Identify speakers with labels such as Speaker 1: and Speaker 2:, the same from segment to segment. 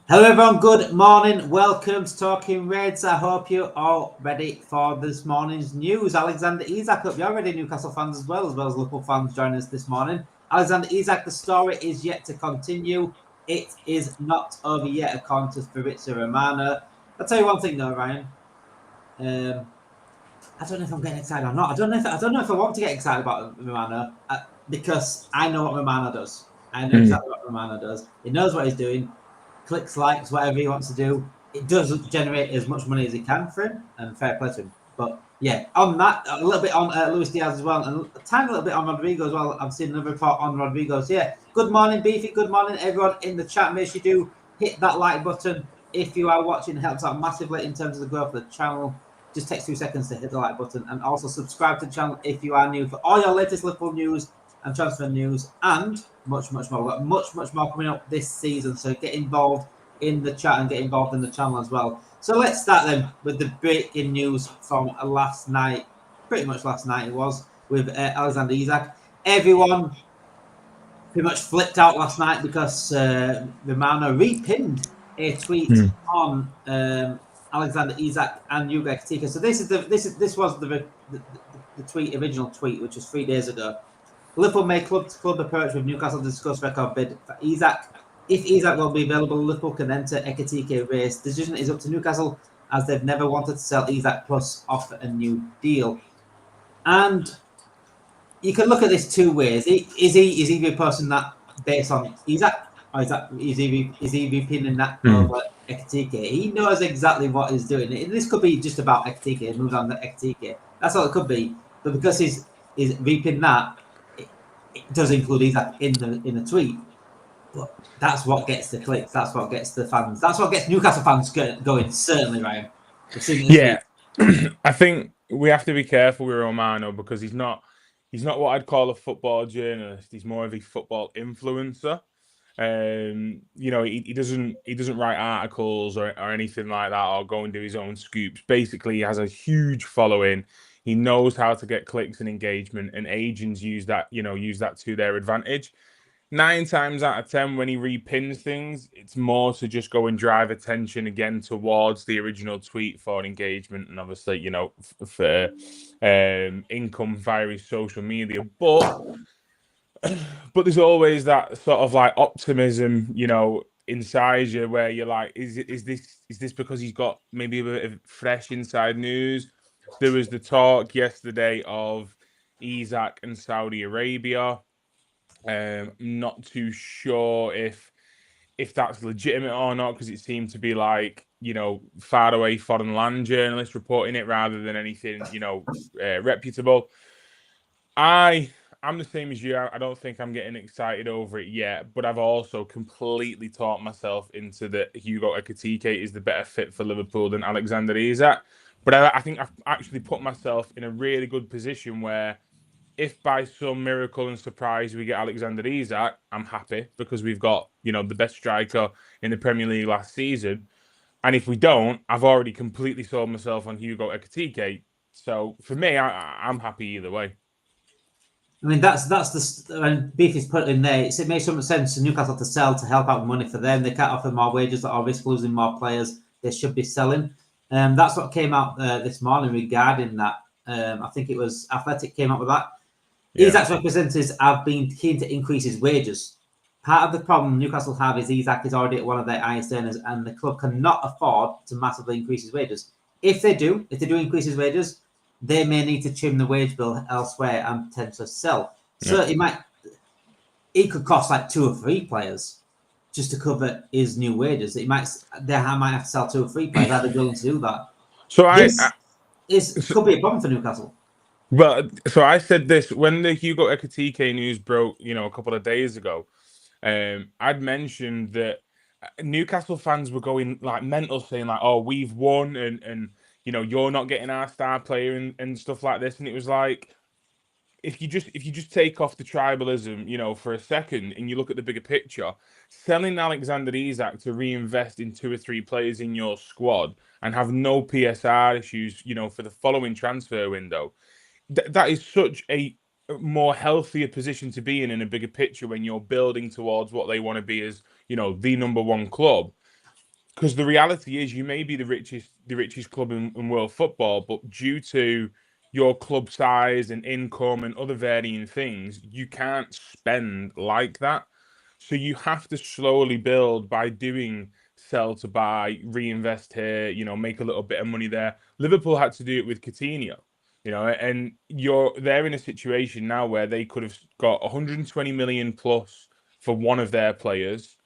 Speaker 1: Hello everyone, good morning. Welcome to Talking Reds. I hope you're all ready for this morning's news. Alexander Isak, hope you're ready, Newcastle fans as well as Liverpool fans joining us this morning. Alexander Isak, the story is yet to continue. It is not over yet, according to Fabrizio Romano. I'll tell you one thing though, Ryan. I don't know if I'm getting excited or not. I don't know if I want to get excited about Romano because I know what Romano does. I know exactly what Romano does. He knows what he's doing. Clicks, likes, whatever he wants to do. It does generate as much money as he can for him, and fair play to him. But yeah, on that, a little bit on Luis Diaz as well, and a tiny little bit on Rodrigo as well. I've seen another report on Rodrigo. So yeah, good morning, Beefy. Good morning, everyone in the chat. Make sure you do hit that like button if you are watching. It helps out massively in terms of the growth of the channel. Just takes 2 seconds to hit the like button, and also subscribe to the channel if you are new for all your latest Liverpool news and transfer news and much more. We've got much more coming up this season, so get involved in the chat and get involved in the channel as well. So let's start then with the breaking news from last night. Pretty much last night it was with Alexander Isak. Everyone pretty much flipped out last night because Romano repinned a tweet on Alexander Isak and Hugo Ekitike. So this was the original tweet, which was 3 days ago. Liverpool made club approach with Newcastle to discuss record bid for Isak. If Isak will be available, Liverpool can enter Ekitike race. Decision is up to Newcastle as they've never wanted to sell Isak plus offer a new deal. And you can look at this 2 ways. Is he reposting that based on Isak, or is he repinning that over Ekitike? He knows exactly what he's doing. This could be just about Ekitike. It moves on to Ekitike. That's all it could be. But because he's repinning that, it does include Isak in the tweet. But that's what gets the clicks. That's what gets the fans. That's what gets Newcastle fans going. Certainly, Ryan. We've seen it this
Speaker 2: week. I think we have to be careful with Romano because he's not what I'd call a football journalist. He's more of a football influencer. He doesn't write articles or anything like that or go and do his own scoops. Basically, he has a huge following. He knows how to get clicks and engagement, and agents use that to their advantage. 9 times out of 10, when he repins things, it's more to just go and drive attention again towards the original tweet for engagement and obviously, for income via his social media. But there's always that sort of like optimism, inside you where you're like, is this because he's got maybe a bit of fresh inside news? There was the talk yesterday of Isak and Saudi Arabia. Not too sure if that's legitimate or not, because it seemed to be like, far away foreign land journalists reporting it rather than anything, reputable. I'm the same as you. I don't think I'm getting excited over it yet, but I've also completely taught myself into that Hugo Ekitike is the better fit for Liverpool than Alexander Isak. But I think I've actually put myself in a really good position where if by some miracle and surprise we get Alexander Isak, I'm happy because we've got, the best striker in the Premier League last season. And if we don't, I've already completely sold myself on Hugo Ekitike. So for me, I'm happy either way.
Speaker 1: I mean, that's when Beefy's put in there. It makes some sense to Newcastle to sell to help out with money for them. They can't offer more wages or risk losing more players. They should be selling. That's what came out this morning regarding that. I think it was Athletic came up with that. Yeah. Isak's representatives have been keen to increase his wages. Part of the problem Newcastle have is Isak is already at one of their highest earners, and the club cannot afford to massively increase his wages. If they do increase his wages, they may need to trim the wage bill elsewhere and potentially sell. So it could cost like 2 or 3 players just to cover his new wages. They might have to sell 2 or 3 players. Are they willing to do that? So this could be a problem for Newcastle.
Speaker 2: Well, so I said this when the Hugo Ekitike news broke, a couple of days ago. I'd mentioned that Newcastle fans were going like mental, saying like, "Oh, we've won," and you're not getting our star player and stuff like this. And it was like, if you just take off the tribalism, for a second, and you look at the bigger picture, selling Alexander Isak to reinvest in 2 or 3 players in your squad and have no PSR issues, for the following transfer window. That is such a more healthier position to be in a bigger picture when you're building towards what they want to be as, the number 1 club. because the reality is you may be the richest club in world football, but due to your club size and income and other varying things, you can't spend like that. So you have to slowly build by doing sell to buy, reinvest here, make a little bit of money there. Liverpool had to do it with Coutinho, and they're in a situation now where they could have got 120 million plus for one of their players.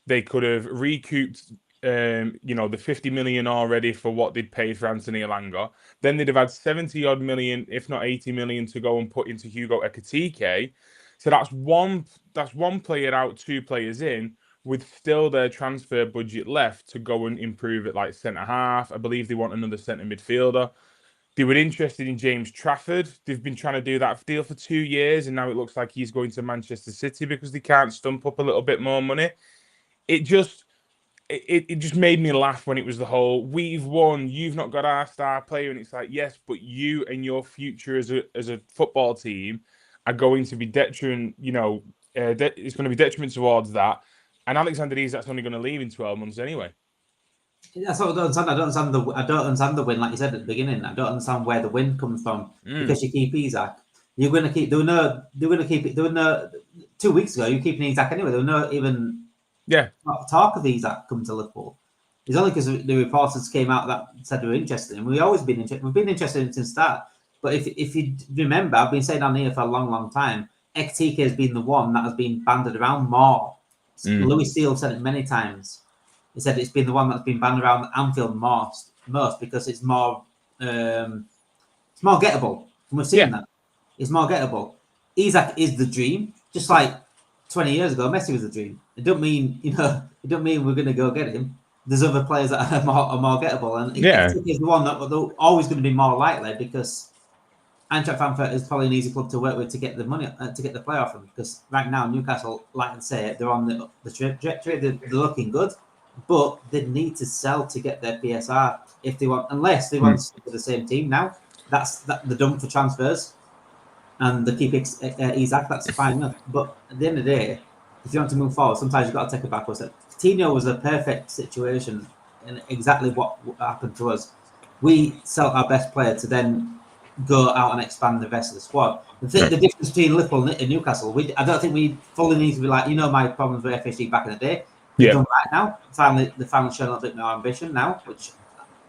Speaker 2: They could have recouped the 50 million already for what they'd paid for Anthony Elanga. Then they'd have had 70 odd million, if not 80 million, to go and put into Hugo Ekitike. So that's one player out, two players in, with still their transfer budget left to go and improve at like centre half. I believe they want another centre midfielder. They were interested in James Trafford. They've been trying to do that deal for 2 years, and now it looks like he's going to Manchester City because they can't stump up a little bit more money. It just made me laugh when it was the whole "we've won, you've not got our star player," and it's like, yes, but you and your future as a football team are going to be detriment. It's going to be detriment towards that. And Alexander Isak's only going to leave in 12 months anyway.
Speaker 1: That's what I don't understand. I don't understand the win, like you said at the beginning. I don't understand where the win comes from because you keep Isak. You're going to keep. They're going to keep it. There were no 2 weeks ago. You're keeping Isak anyway. There were no even talk of Isak coming to Liverpool. It's only because the reporters came out that said they were interested, and we've always been interested. We've been interested in it since the start. But if you remember, I've been saying on here for a long, long time. Ekitike has been the one that has been banded around more. Louis Steele said it many times. He said it's been the one that's been banned around Anfield most because it's more gettable. And we've seen that. It's more gettable. Isak is the dream, just like 20 years ago, Messi was the dream. It don't mean we're going to go get him. There's other players that are more gettable, and Ekitike is the one that they're always going to be more likely because Eintracht Frankfurt is probably an easy club to work with to get the money to get the player off them. Because right now Newcastle, like I say, they're on the trajectory. They're looking good. But they need to sell to get their PSR if they want, unless they want to stick with the same team now. They're done for transfers, and they keep Isak. That's fine enough. But at the end of the day, if you want to move forward, sometimes you've got to take a backward step. Coutinho was a perfect situation, and exactly what happened to us. We sell our best player to then go out and expand the rest of the squad. The difference between Liverpool and Newcastle, I don't think we fully need to be like, my problems with FSG back in the day. They've done right now. They've finally shown a little bit more ambition now, which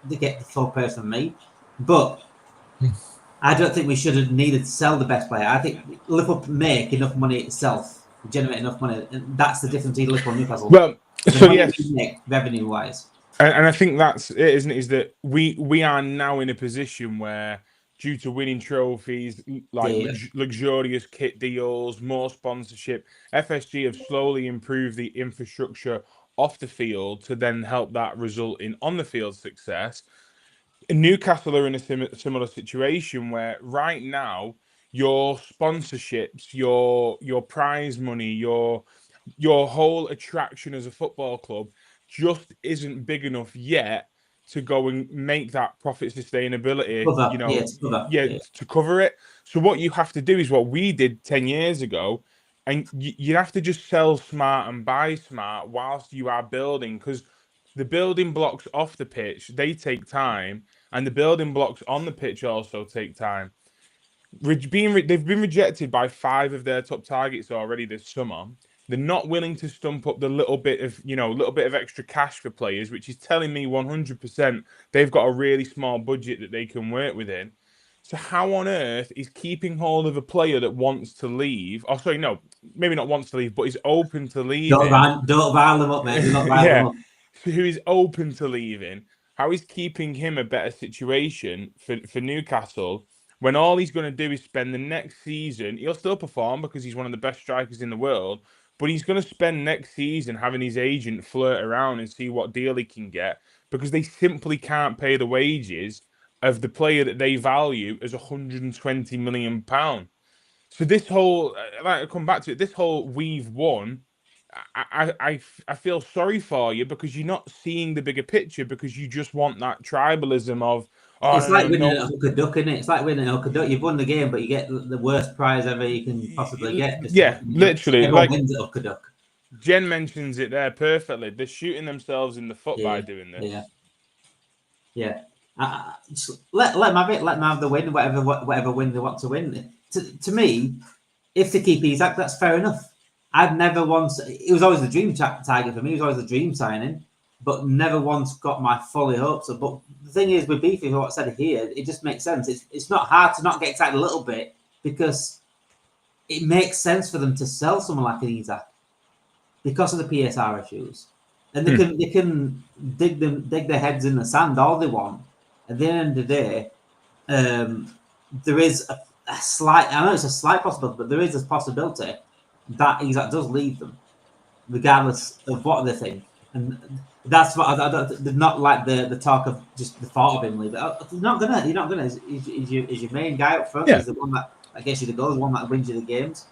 Speaker 1: they get the full person from me. But I don't think we should have needed to sell the best player. I think Liverpool make enough money itself, generate enough money, and that's the difference between Liverpool and Newcastle.
Speaker 2: Well, so yes,
Speaker 1: revenue-wise.
Speaker 2: And I think that's it, isn't it? Is that we are now in a position where, due to winning trophies, luxurious kit deals, more sponsorship, FSG have slowly improved the infrastructure off the field to then help that result in on-the-field success. Newcastle are in a similar situation where right now your sponsorships, your prize money, your whole attraction as a football club just isn't big enough yet to go and make that profit sustainability, to cover it. So what you have to do is what we did 10 years ago, and you have to just sell smart and buy smart whilst you are building, because the building blocks off the pitch, they take time, and the building blocks on the pitch also take time. They've been rejected by 5 of their top targets already this summer. They're not willing to stump up the little bit of extra cash for players, which is telling me 100% they've got a really small budget that they can work within. So how on earth is keeping hold of a player that wants to leave? Oh, sorry, no, maybe not wants to leave, but is open to leaving.
Speaker 1: Don't rile them up, mate. Do not rile them up.
Speaker 2: Who is open to leaving? How is keeping him a better situation for Newcastle when all he's going to do is spend the next season? He'll still perform because he's one of the best strikers in the world, but he's going to spend next season having his agent flirt around and see what deal he can get, because they simply can't pay the wages of the player that they value as £120 million. So this whole, I come back to it, this whole we've won, I feel sorry for you because you're not seeing the bigger picture, because you just want that tribalism of,
Speaker 1: it's like winning a hook a duck, isn't it? It's like winning a hook a duck. You've won the game, but you get the worst prize ever you can possibly get.
Speaker 2: Literally.
Speaker 1: Everyone wins a hook a duck.
Speaker 2: Jen mentions it there perfectly. They're shooting themselves in the foot by doing this.
Speaker 1: Yeah. Let them have it. Let them have the win. Whatever win they want to win. To me, if they keep Isak, that's fair enough. I've never once. It was always the dream target for me. It was always the dream signing, but never once got my fully hopes up. But the thing is, with Beefy, what I said here, it just makes sense. It's not hard to not get excited a little bit because it makes sense for them to sell someone like an Isak because of the PSR issues, and they can dig their heads in the sand all they want. At the end of the day, there is a slight. I know it's a slight possibility, but there is a possibility that Isak does leave them, regardless of what they think. And that's what they're not like the talk of just the thought of him leaving. You're not gonna. Is your main guy up front? Is the one that gets you the goals, the one that wins you the games.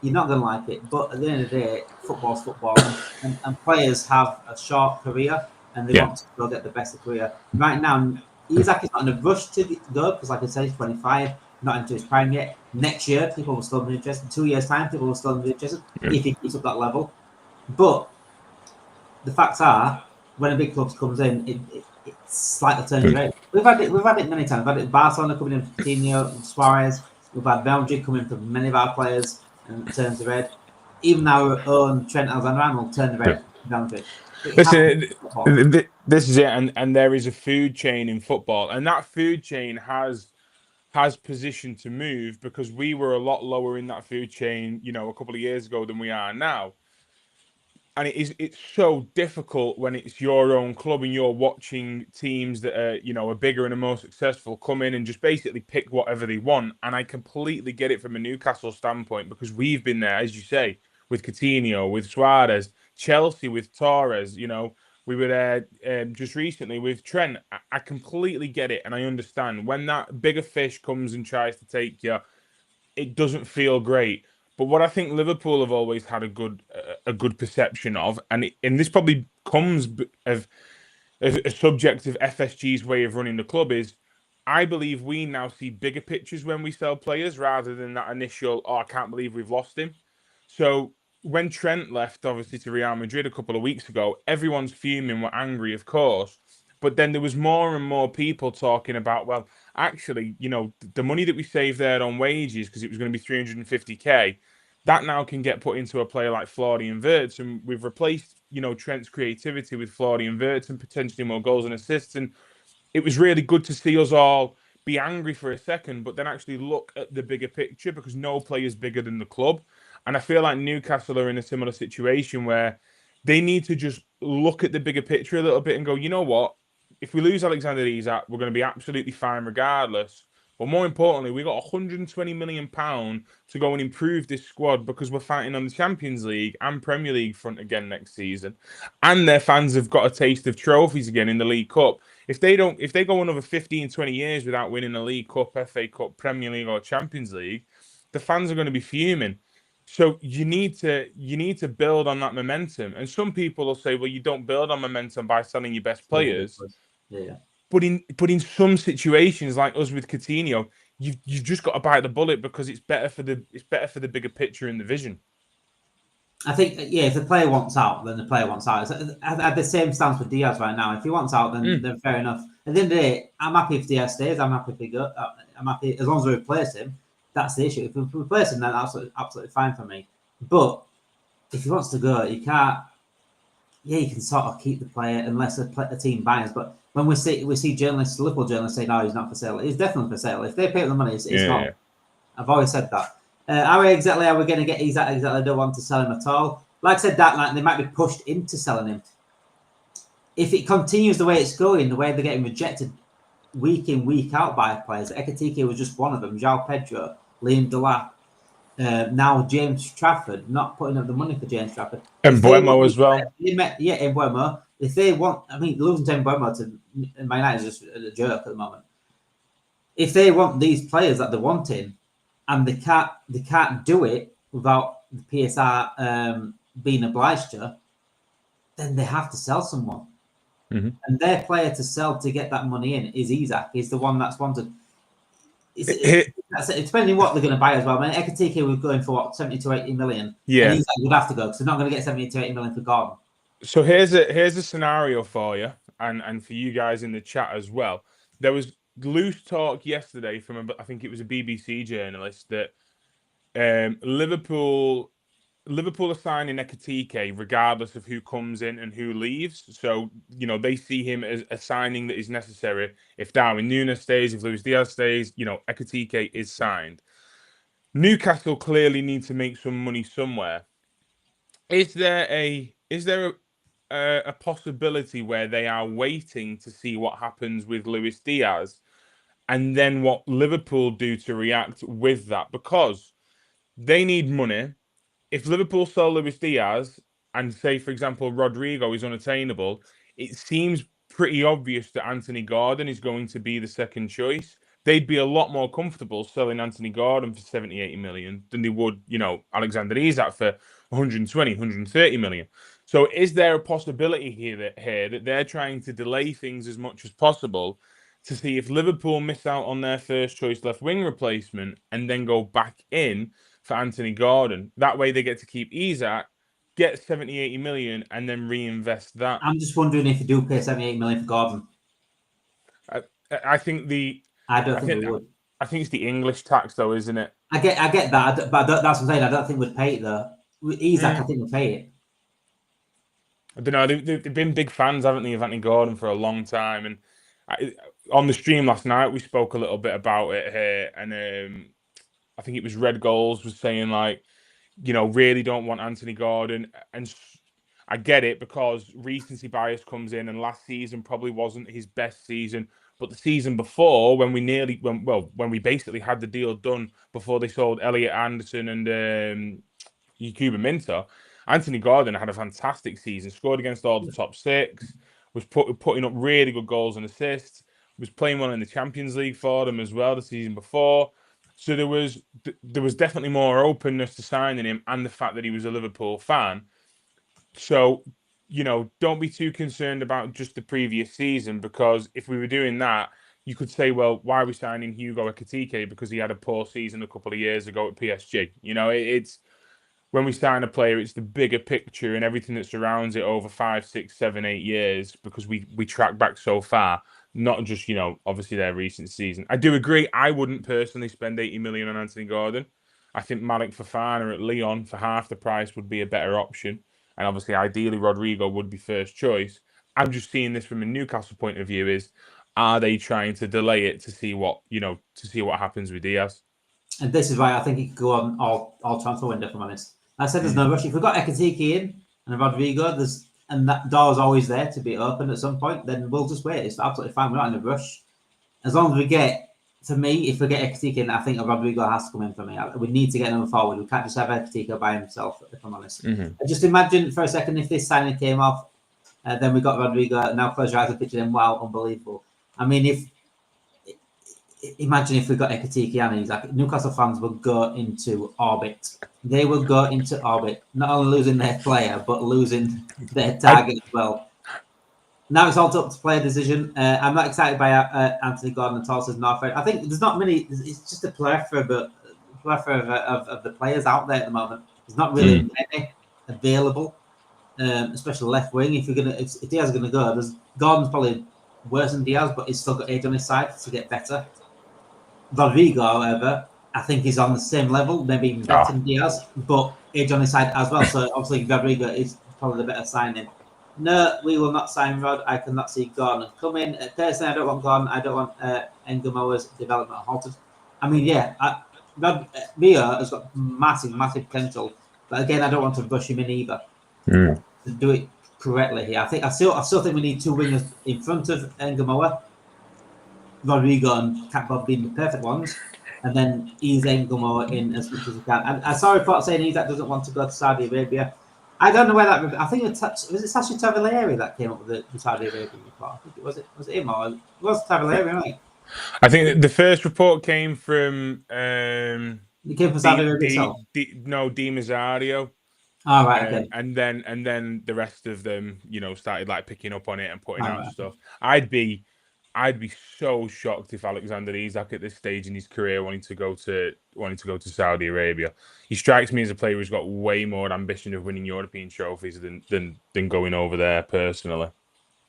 Speaker 1: You're not going to like it, but at the end of the day, football's football, and players have a short career, and they want to go get the best of career. Right now, Isak is not in a rush to go because, like I said, he's 25, not into his prime yet. Next year, people will still be interested. 2 years' time, people will still be interested if he keeps up that level. But the facts are, when a big club comes in, it slightly turns your head. We've had it many times. We've had it Barcelona coming in for Coutinho, Suarez. We've had Belgium coming for many of our players. And it turns the red. Even our own Trent Alexander-Arnold turned the red down to it.
Speaker 2: Listen, this is it, and there is a food chain in football, and that food chain has position to move because we were a lot lower in that food chain, a couple of years ago than we are now. And it's so difficult when it's your own club and you're watching teams that are bigger and are more successful come in and just basically pick whatever they want. And I completely get it from a Newcastle standpoint because we've been there, as you say, with Coutinho, with Suarez, Chelsea with Torres. We were there just recently with Trent. I completely get it, and I understand when that bigger fish comes and tries to take you, it doesn't feel great. But what I think Liverpool have always had a good perception of, and this probably comes of a subject of FSG's way of running the club, is I believe we now see bigger pictures when we sell players rather than that initial, I can't believe we've lost him. So when Trent left, obviously, to Real Madrid a couple of weeks ago, everyone's fuming, were angry, of course. But then there was more and more people talking about, well, actually, the money that we saved there on wages, because it was going to be 350k, that now can get put into a player like Florian Wirtz, and we've replaced, Trent's creativity with Florian Wirtz and potentially more goals and assists. And it was really good to see us all be angry for a second, but then actually look at the bigger picture because no player is bigger than the club. And I feel like Newcastle are in a similar situation where they need to just look at the bigger picture a little bit and go, you know what? If we lose Alexander Isak, we're going to be absolutely fine regardless. But more importantly, we got £120 million to go and improve this squad because we're fighting on the Champions League and Premier League front again next season. And their fans have got a taste of trophies again in the League Cup. If they go another 15, 20 years without winning a League Cup, FA Cup, Premier League or Champions League, the fans are going to be fuming. So you need to build on that momentum. And some people will say, well, you don't build on momentum by selling your best players.
Speaker 1: Yeah.
Speaker 2: But in some situations, like us with Coutinho, you've just got to bite the bullet because it's better for the bigger picture and the vision.
Speaker 1: I think, if the player wants out, then the player wants out. I have the same stance with Diaz right now. If he wants out, then fair enough. At the end of the day, I'm happy if Diaz stays. I'm happy if he goes. I'm happy as long as we replace him. That's the issue. If we replace him, then that's absolutely fine for me. But if he wants to go, you can't. Yeah, you can sort of keep the player unless a team buys. But when we see journalists, Liverpool journalists say, no, he's not for sale. He's definitely for sale. If they pay the money, it's gone. I've always said that. Are we going to get Isak? Exactly, I don't want to sell him at all. Like I said, that they might be pushed into selling him. If it continues the way it's going, the way they're getting rejected week in, week out by players, Ekitike was just one of them, João Pedro, Liam Delap, now James Trafford, not putting up the money for James Trafford.
Speaker 2: And Buemo as well.
Speaker 1: Buemo. If they want, losing to Buemo to Man United is just a joke at the moment. If they want these players that they're wanting, and they can't do it without the PSR being obliged to, then they have to sell someone.
Speaker 2: Mm-hmm.
Speaker 1: And their player to sell to get that money in is Isak. He's the one that's wanted. It's depending what they're going to buy as well. I mean, Ekitike was going for what, 70 to 80 million.
Speaker 2: Yeah.
Speaker 1: And Isak would have to go because they're not going to get 70 to 80 million for Gordon.
Speaker 2: So here's a scenario for you, and for you guys in the chat as well. There was loose talk yesterday from I think it was a BBC journalist that Liverpool are signing Ekitike regardless of who comes in and who leaves. So they see him as a signing that is necessary. If Darwin Núñez stays, if Luis Diaz stays, Ekitike is signed. Newcastle clearly need to make some money somewhere. Is there a possibility where they are waiting to see what happens with Luis Diaz and then what Liverpool do to react with that? Because they need money. If Liverpool sell Luis Diaz and say, for example, Rodrigo is unattainable, it seems pretty obvious that Anthony Gordon is going to be the second choice. They'd be a lot more comfortable selling Anthony Gordon for 70, 80 million than they would, Alexander Isak for 120, 130 million. So is there a possibility here that they're trying to delay things as much as possible to see if Liverpool miss out on their first choice left wing replacement and then go back in for Anthony Gordon? That way they get to keep Isak, get 70, 80 million and then reinvest that.
Speaker 1: I'm just wondering if you do pay 78 million for Gordon.
Speaker 2: I think
Speaker 1: I don't think we would.
Speaker 2: I think it's the English tax, though, isn't it?
Speaker 1: I get that, but that's what I'm saying. I don't think we'd pay it though. Isak, I think we'd pay it.
Speaker 2: I don't know. They've been big fans, haven't they, of Anthony Gordon for a long time. And on the stream last night, we spoke a little bit about it here, and I think it was Red Goals was saying really don't want Anthony Gordon, and I get it because recency bias comes in, and last season probably wasn't his best season. But the season before, when we basically had the deal done before they sold Elliot Anderson and Yakuba Minter, Anthony Gordon had a fantastic season, scored against all the top six, was putting up really good goals and assists, was playing well in the Champions League for them as well the season before. So there was definitely more openness to signing him, and the fact that he was a Liverpool fan. So don't be too concerned about just the previous season, because if we were doing that, you could say, well, why are we signing Hugo Ekitike? Because he had a poor season a couple of years ago at PSG. It's when we sign a player, it's the bigger picture and everything that surrounds it over 5, 6, 7, 8 years, because we track back so far, not just, obviously their recent season. I do agree. I wouldn't personally spend 80 million on Anthony Gordon. I think Malik Fofana at Lyon for half the price would be a better option. And obviously, ideally, Rodrigo would be first choice. I'm just seeing this from a Newcastle point of view: are they trying to delay it to see what happens with Diaz?
Speaker 1: And this is why I think he could go on all transfer window. If I'm honest, I said there's no rush. If we've got Ekitike in and Rodrigo, and that door's always there to be open at some point, then we'll just wait. It's absolutely fine. We're not in a rush. As long as we get, for me, if we get Ekitike in, I think Rodrigo has to come in for me. We need to get him forward. We can't just have Ekitike by himself, if I'm honest. Just imagine for a second if this signing came off, then we got Rodrigo. Now close your eyes and picture him. Wow, unbelievable. I mean, imagine if we got Ekitike and Isak, Newcastle fans would go into orbit. They would go into orbit, not only losing their player, but losing their target as well. Now it's all up to player decision. I'm not excited by Anthony Gordon at all, says Norfolk. I think there's not many. It's just a plethora of the players out there at the moment. There's not really many available, especially left wing. If Diaz is gonna go, Gordon's probably worse than Diaz, but he's still got age on his side to get better. Rodrigo, however, I think he's on the same level, maybe even better than Diaz, but age on his side as well. So obviously Rodrigo is probably the better signing. No, we will not sign Rod. I cannot see Gordon come in. Personally, I don't want Gordon. I don't want Ngumo's development halted. I mean, Rio has got massive potential, but again, I don't want to rush him in either. To do it correctly here, I still think we need two wingers in front of Ngumo, Rodrigo and Catbob being the perfect ones, and then ease Ngumo in as much as we can. I saw a report saying Isak doesn't want to go to Saudi Arabia. I don't know where that. I think was it Sashi Tavolieri that came up with the Saudi Arabian report. I think was it him or it was Tavolieri, right?
Speaker 2: I think the first report came from
Speaker 1: it came from Saudi Arabia.
Speaker 2: Di Mazzario.
Speaker 1: Oh, right, okay.
Speaker 2: And then the rest of them, started picking up on it and putting out stuff. I'd be I'd be so shocked if Alexander Isak at this stage in his career wanting to go to Saudi Arabia. He strikes me as a player who's got way more ambition of winning European trophies than going over there personally.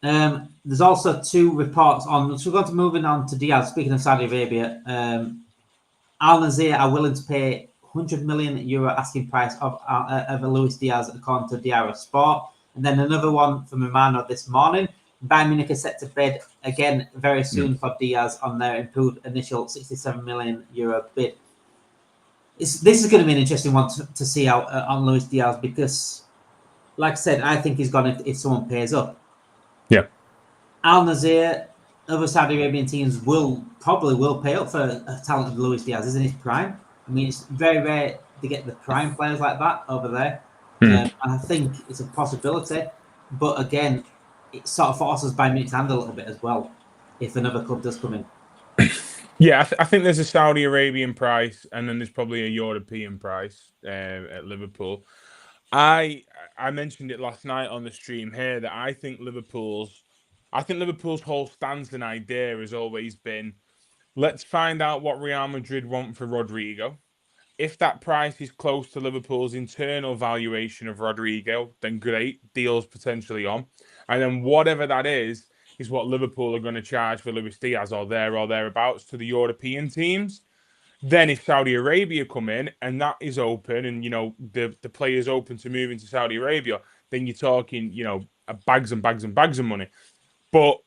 Speaker 1: There's also 2 reports on. So we're going to moving on to Diaz. Speaking of Saudi Arabia, Al Nassr are willing to pay €100 million asking price of Luis Diaz, according to Diarra Sport. And then another one from Romano this morning. Bayern Munich is set to bid again very soon for Diaz on their improved initial €67 million bid. This is going to be an interesting one to see out on Luis Diaz because, like I said, I think he's gone if someone pays up.
Speaker 2: Yeah.
Speaker 1: Al Nassr, other Saudi Arabian teams probably will pay up for a talented Luis Diaz. Isn't his prime? I mean, it's very rare to get the prime players like that over there. And I think it's a possibility. But again, it sort of forces Bayern Munich's hand a little bit as well if another club does come in.
Speaker 2: Yeah, I think there's a Saudi Arabian price, and then there's probably a European price at Liverpool. I mentioned it last night on the stream here that I think Liverpool's whole stance and idea has always been, let's find out what Real Madrid want for Rodrigo. If that price is close to Liverpool's internal valuation of Rodrigo, then great, deal's potentially on. And then whatever that is what Liverpool are going to charge for Luis Diaz or thereabouts to the European teams. Then if Saudi Arabia come in and that is open and, the player's open to moving to Saudi Arabia, then you're talking, bags and bags and bags of money. But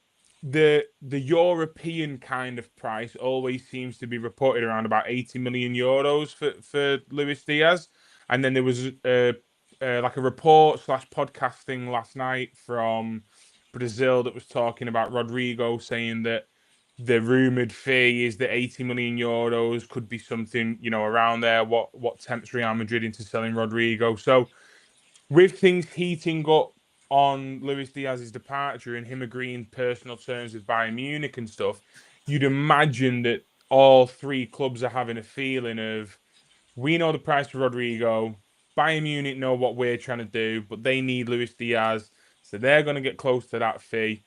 Speaker 2: the European kind of price always seems to be reported around about 80 million euros for Luis Diaz. And then there was like a report / podcasting last night from Brazil that was talking about Rodrigo, saying that the rumored fee is that 80 million euros could be something, around there. What tempts Real Madrid into selling Rodrigo? So with things heating up on Luis Diaz's departure and him agreeing personal terms with Bayern Munich and stuff, you'd imagine that all 3 clubs are having a feeling of, we know the price for Rodrigo, Bayern Munich know what we're trying to do, but they need Luis Diaz, so they're going to get close to that fee.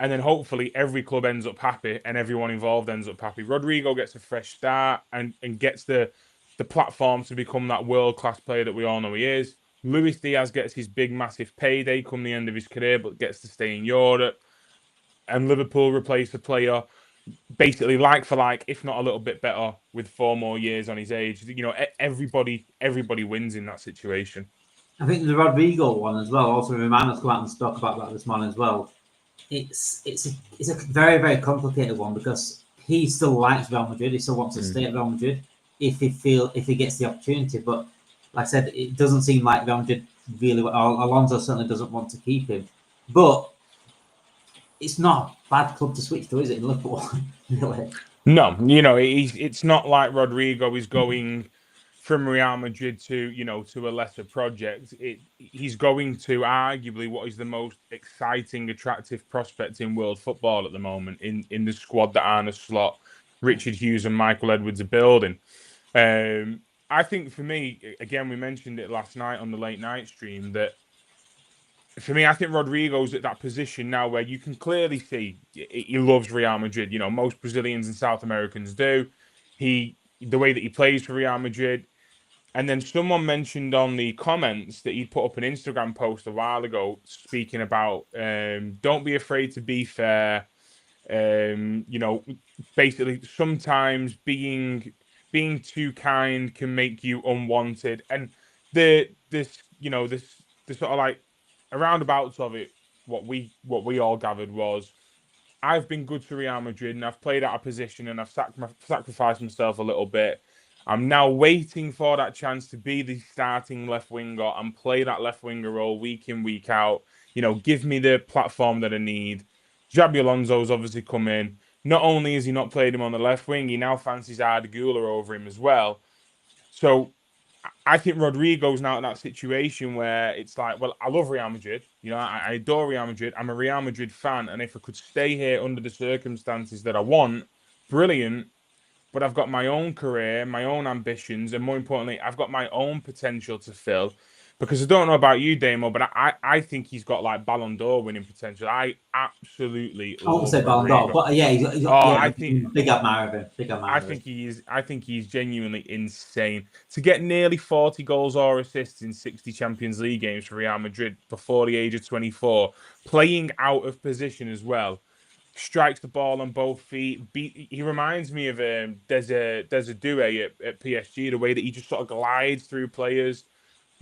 Speaker 2: And then hopefully every club ends up happy and everyone involved ends up happy. Rodrigo gets a fresh start and gets the platform to become that world-class player that we all know he is. Luis Diaz gets his big, massive payday come the end of his career, but gets to stay in Europe. And Liverpool replace the player basically like for like, if not a little bit better, with 4 more years on his age. Everybody wins in that situation.
Speaker 1: I think the Rodrigo one as well. Also, Romano's come out and spoke about that this morning as well. It's a very, very complicated one because he still likes Real Madrid. He still wants to stay at Real Madrid if he gets the opportunity. But like I said, it doesn't seem like Real Madrid really. Alonso certainly doesn't want to keep him. But it's not a bad club to switch to, is it? In Liverpool, really?
Speaker 2: No, it's not like Rodrigo is going from Real Madrid to to a lesser project. He's going to arguably what is the most exciting, attractive prospect in world football at the moment in the squad that Arne Slot, Richard Hughes, and Michael Edwards are building. I think for me, again, we mentioned it last night on the late night stream that. For me, I think Rodrigo's at that position now where you can clearly see he loves Real Madrid. Most Brazilians and South Americans do. The way that he plays for Real Madrid. And then someone mentioned on the comments that he put up an Instagram post a while ago speaking about don't be afraid to be fair. Basically sometimes being too kind can make you unwanted. And the sort of like roundabouts of it, what we all gathered was, I've been good to Real Madrid and I've played out of position and I've sacrificed myself a little bit. I'm now waiting for that chance to be the starting left winger and play that left winger role week in, week out. Give me the platform that I need. Xabi Alonso's obviously come in. Not only has he not played him on the left wing, he now fancies Arda Güler over him as well. So I think Rodrigo's now in that situation where it's like, well, I love Real Madrid. I adore Real Madrid. I'm a Real Madrid fan. And if I could stay here under the circumstances that I want, brilliant. But I've got my own career, my own ambitions. And more importantly, I've got my own potential to fill. Because I don't know about you, Damo, but I think he's got like Ballon d'Or winning potential. I absolutely
Speaker 1: I won't
Speaker 2: love
Speaker 1: say Ballon d'Or,
Speaker 2: Rodrigo.
Speaker 1: but yeah,
Speaker 2: Oh,
Speaker 1: yeah,
Speaker 2: I think
Speaker 1: big admirer of him. Big admirer
Speaker 2: I
Speaker 1: of him.
Speaker 2: think he is. I think he's genuinely insane to get nearly 40 goals or assists in 60 Champions League games for Real Madrid before the age of 24, playing out of position as well. Strikes the ball on both feet. He reminds me of Desiree at PSG. The way that he just sort of glides through players.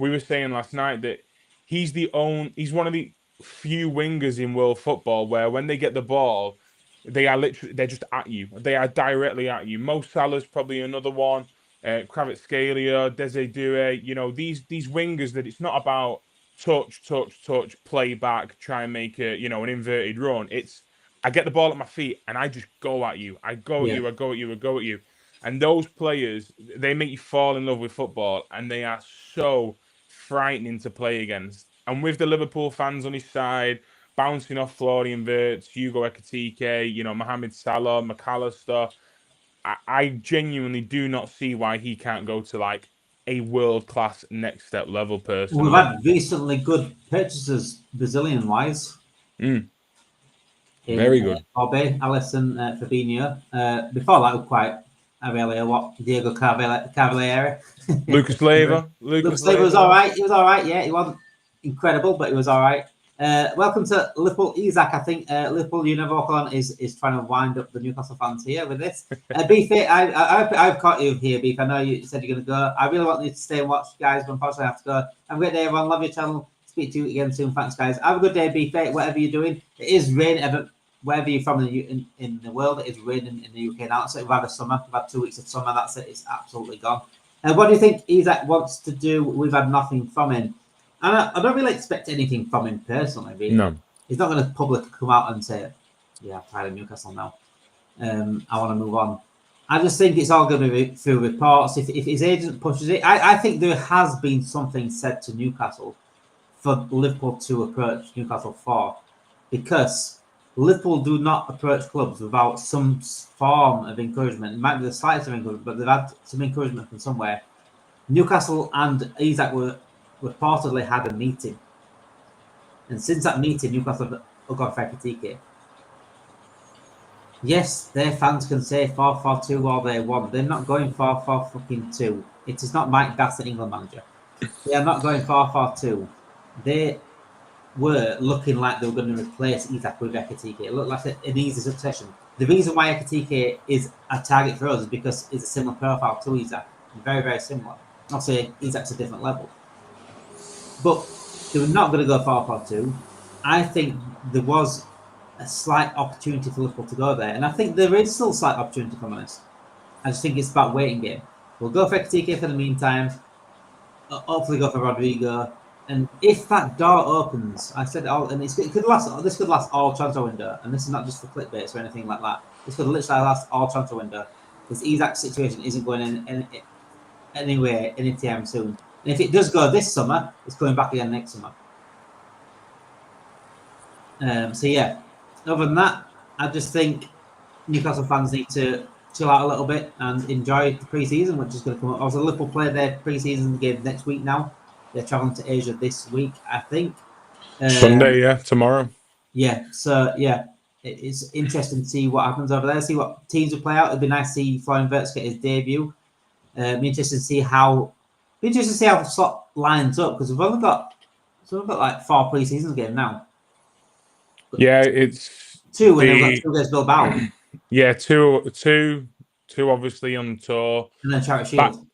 Speaker 2: We were saying last night that he's one of the few wingers in world football where when they get the ball, they're just at you. They are directly at you. Mo Salah's probably another one. Kvaratskhelia, Desiree. These wingers that it's not about touch, play back, try and make an inverted run. It's I get the ball at my feet and I just go at you. I go at
Speaker 1: Yeah.
Speaker 2: you. I go at you. I go at you. And those players, they make you fall in love with football, and they are so frightening to play against. And with the Liverpool fans on his side, bouncing off Florian Wirtz, Hugo Ekitike, Mohamed Salah, McAllister, I genuinely do not see why he can't go to like a world-class next step level
Speaker 1: We've
Speaker 2: personally.
Speaker 1: had recently good purchases, Brazilian-wise, in
Speaker 2: Very good.
Speaker 1: Kobe, Alisson, Fabinho. Before that, was quite Diego Cavalieri.
Speaker 2: Lucas Leiva. Lucas
Speaker 1: Looks like it was all
Speaker 2: Leiva.
Speaker 1: right. He was all right. Yeah, he wasn't incredible, but he was all right. Welcome to Liverpool, Isak. I think Liverpool Univocal is trying to wind up the Newcastle fans here with this. Beef, I've caught you here, Beef. I know you said you're going to go. I really want you to stay and watch, guys, but unfortunately I have to go. Have a great day, everyone. Love your channel. Speak to you again soon. Thanks, guys. Have a good day, Beef. Whatever you're doing, it is raining. Wherever you're from in the world, it is raining in the UK now. So we've had a summer. We've had 2 weeks of summer. That's it. It's absolutely gone. What do you think Isak wants to do? We've had nothing from him. And I don't really expect anything from him personally, really.
Speaker 2: No.
Speaker 1: He's not going to publicly come out and say, yeah, I'm tired of Newcastle now. I want to move on. I just think it's all going to be through reports. If his agent pushes it, I think there has been something said to Newcastle for Liverpool to approach Newcastle for, because Liverpool do not approach clubs without some form of encouragement. It might be the slightest of encouragement, but they've had some encouragement from somewhere. Newcastle and Isak reportedly had a meeting. And since that meeting, Newcastle have gone for Ekitike. Yes, their fans can say 4-4-2 all they want. They're not going 4-4-2. It is not Mike Bassett, England manager. They are not going 4-4-2. They were looking like they were going to replace Isak with Ekitike. It looked like an easy succession. The reason why Ekitike is a target for us is because it's a similar profile to Isak. Very, very similar. Not saying Isak's a different level. But they were not going to go 4-4-2. I think there was a slight opportunity for Liverpool to go there. And I think there is still a slight opportunity, if I'm honest. I just think it's about waiting game. We'll go for Ekitike for the meantime. Hopefully go for Rodrigo. And if that door opens, I said, this could last all transfer window. And this is not just for clickbaits or anything like that. This could literally last all transfer window. Because Isak's situation isn't going anywhere anytime soon. And if it does go this summer, it's going back again next summer. So yeah, other than that, I just think Newcastle fans need to chill out a little bit and enjoy the pre-season, which is going to come up. Also, Liverpool play their pre-season game next week now. They're traveling to Asia this week, I think.
Speaker 2: Sunday, yeah, tomorrow.
Speaker 1: Yeah, so yeah, it's interesting to see what happens over there, see what teams will play out. It'd be nice to see Florian Wirtz get his debut. Be interested to see how the slot lines up, because we've got like 4 pre-season games now.
Speaker 2: Yeah, it's
Speaker 1: 2, and then we've got 2 against Bilbao.
Speaker 2: Yeah, two obviously on tour.
Speaker 1: And then Charity Shield.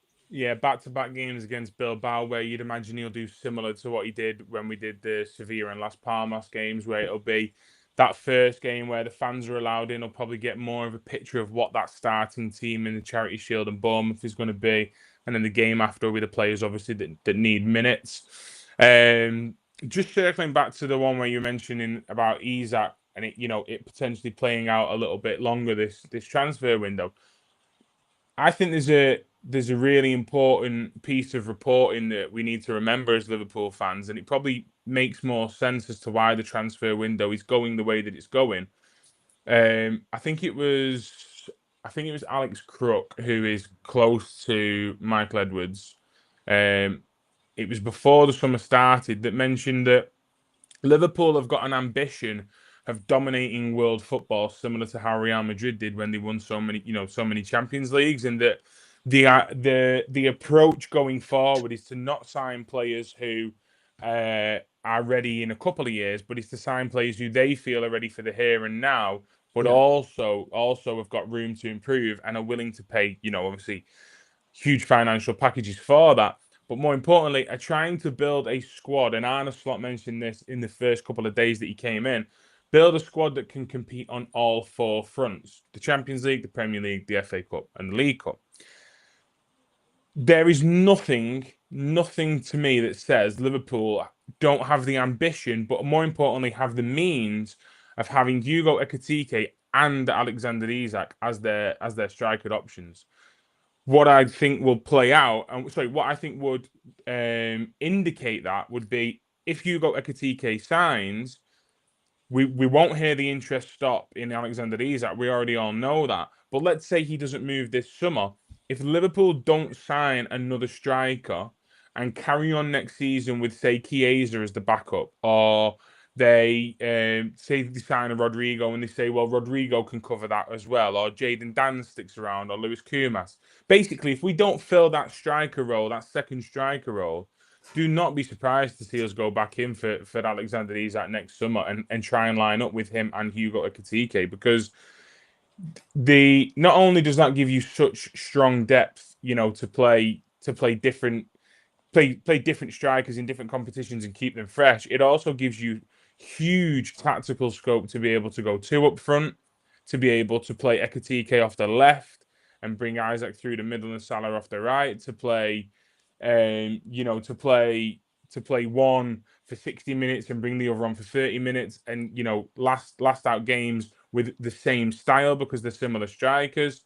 Speaker 2: Back-to-back games against Bilbao, where you'd imagine he'll do similar to what he did when we did the Sevilla and Las Palmas games, where it'll be that first game where the fans are allowed in. He'll probably get more of a picture of what that starting team in the Charity Shield and Bournemouth is going to be. And then the game after will be the players, obviously, that need minutes. Just circling back to the one where you're mentioning about Isak and it potentially playing out a little bit longer this transfer window. I think there's a really important piece of reporting that we need to remember as Liverpool fans, and it probably makes more sense as to why the transfer window is going the way that it's going. I think it was Alex Crook, who is close to Michael Edwards. it was before the summer started, that mentioned that Liverpool have got an ambition of dominating world football, similar to how Real Madrid did when they won so many Champions Leagues, and that the approach going forward is to not sign players who are ready in a couple of years, but it's to sign players who they feel are ready for the here and now, but also have got room to improve and are willing to pay, obviously huge financial packages for that. But more importantly, are trying to build a squad, and Arne Slot mentioned this in the first couple of days that he came in, build a squad that can compete on all four fronts: the Champions League, the Premier League, the FA Cup, and the League Cup. There is nothing to me that says Liverpool don't have the ambition, but more importantly, have the means of having Hugo Ekitike and Alexander Isak as their striker options. What I think will play out, what I think would indicate that would be if Hugo Ekitike signs, we won't hear the interest stop in Alexander Isak. We already all know that. But let's say he doesn't move this summer. If Liverpool don't sign another striker and carry on next season with, say, Chiesa as the backup, or they say they sign a Rodrigo and they say, well, Rodrigo can cover that as well, or Jadon Dan sticks around, or Lewis Kumas. Basically, if we don't fill that striker role, that second striker role, do not be surprised to see us go back in for Alexander Isak next summer and try and line up with him and Hugo Ekitike, because not only does that give you such strong depth, to play different strikers in different competitions and keep them fresh, it also gives you huge tactical scope to be able to go two up front, to be able to play Ekitike off the left and bring Isak through the middle and Salah off the right, to play to play one for 60 minutes and bring the other on for 30 minutes, and last out games with the same style because they're similar strikers.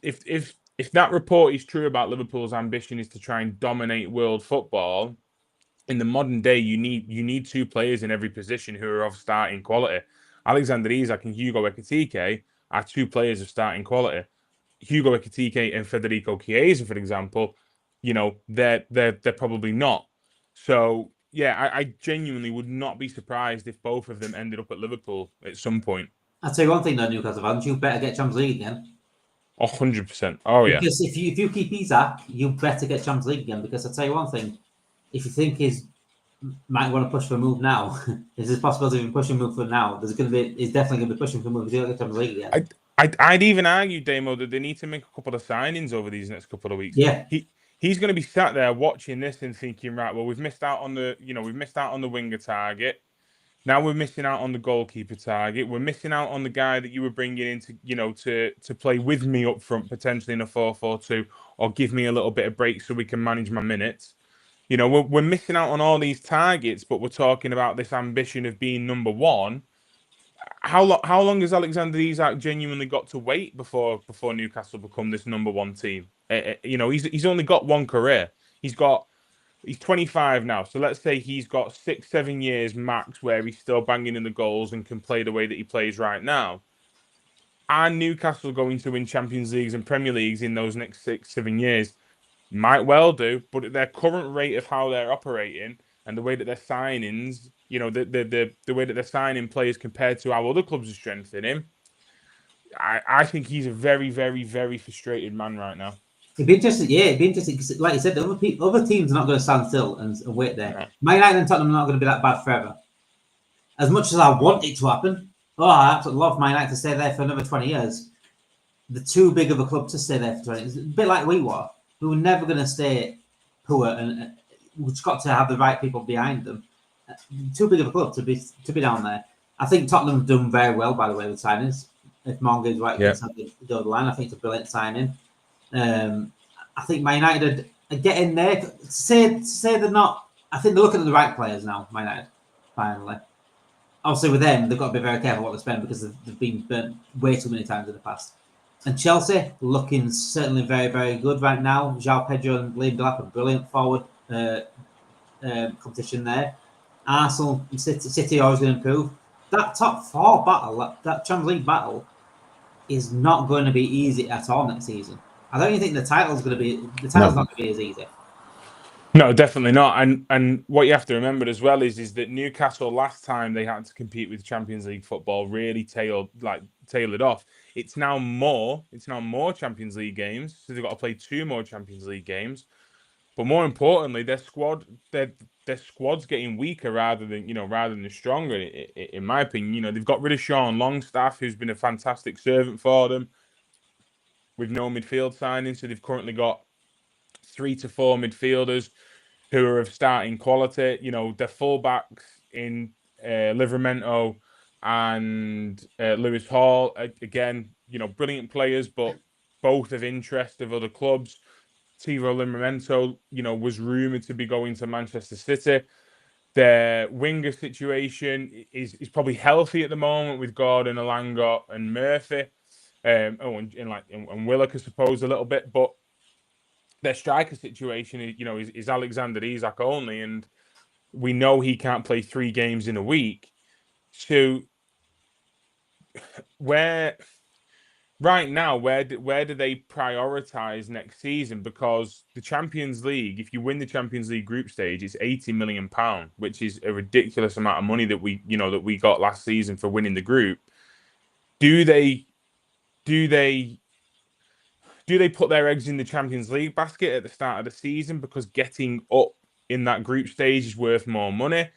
Speaker 2: If that report is true about Liverpool's ambition is to try and dominate world football, in the modern day, you need two players in every position who are of starting quality. Alexander Isak and Hugo Ekitike are two players of starting quality. Hugo Ekitike and Federico Chiesa, for example, they're probably not. So yeah, I genuinely would not be surprised if both of them ended up at Liverpool at some point.
Speaker 1: I'll tell you one thing though, Newcastle fans, you better get Champions League again.
Speaker 2: 100%. Oh yeah.
Speaker 1: Because if you keep Isak, you better get Champions League again. Because I'll tell you one thing, if you think he's might want to push for a move now, there's a possibility of him pushing a move for now. He's definitely going to be pushing for a move. He's going to get Champions League again.
Speaker 2: I'd even argue, Damo, that they need to make a couple of signings over these next couple of weeks.
Speaker 1: Yeah.
Speaker 2: He's going to be sat there watching this and thinking, right, well, we've missed out on the winger target. Now we're missing out on the goalkeeper target. We're missing out on the guy that you were bringing in to play with me up front, potentially in a 4-4-2, or give me a little bit of break so we can manage my minutes. We're missing out on all these targets, but we're talking about this ambition of being number one. How long has Alexander Isak genuinely got to wait before Newcastle become this number one team? He's only got one career. He's 25 now, so let's say he's got 6-7 years max where he's still banging in the goals and can play the way that he plays right now. Are Newcastle going to win Champions Leagues and Premier Leagues in those next 6-7 years? Might well do, but at their current rate of how they're operating and the way that they're signings, the way that they're signing players compared to how other clubs are strengthening him, I think he's a very, very, very frustrated man right now.
Speaker 1: It'd be interesting, because like you said, other teams are not going to stand still and wait there. No. Man United and Tottenham are not going to be that bad forever. As much as I want it to happen, I absolutely love Man United to stay there for another 20 years. They're too big of a club to stay there for 20 years. It's a bit like we were. We were never going to stay poor, and we've just got to have the right people behind them. Too big of a club to be down there. I think Tottenham have done very well, by the way, with signings. If Monga is right, the line, I think it's a brilliant signing. I think Man United are getting there. Say they're not. I think they're looking at the right players now. Man United, finally. Obviously, with them, they've got to be very careful what they spend because they've been burnt way too many times in the past. And Chelsea looking certainly very, very good right now. João Pedro and Liam Delap are brilliant forward competition there. Arsenal and City are always going to improve. That top four battle, that Champions League battle, is not going to be easy at all next season. I don't even think the title's not going to be as easy.
Speaker 2: No, definitely not. And what you have to remember as well is that Newcastle last time they had to compete with Champions League football really tailored off. It's now more Champions League games, so they've got to play 2 more Champions League games. But more importantly, their squad's getting weaker rather than stronger. In my opinion, they've got rid of Sean Longstaff, who's been a fantastic servant for them, with no midfield signing. So they've currently got 3 to 4 midfielders who are of starting quality. Their fullbacks in Livramento and Lewis Hall, again, brilliant players, but both of interest of other clubs. Tiro Livramento, was rumoured to be going to Manchester City. Their winger situation is probably healthy at the moment with Gordon, Alanga, and Murphy. And Willock, I suppose, a little bit, but their striker situation is Alexander Isak only, and we know he can't play 3 games in a week. So right now, where do they prioritize next season? Because the Champions League, if you win the Champions League group stage, it's £80 million, which is a ridiculous amount of money that we got last season for winning the group. Do they put their eggs in the Champions League basket at the start of the season because getting up in that group stage is worth more money?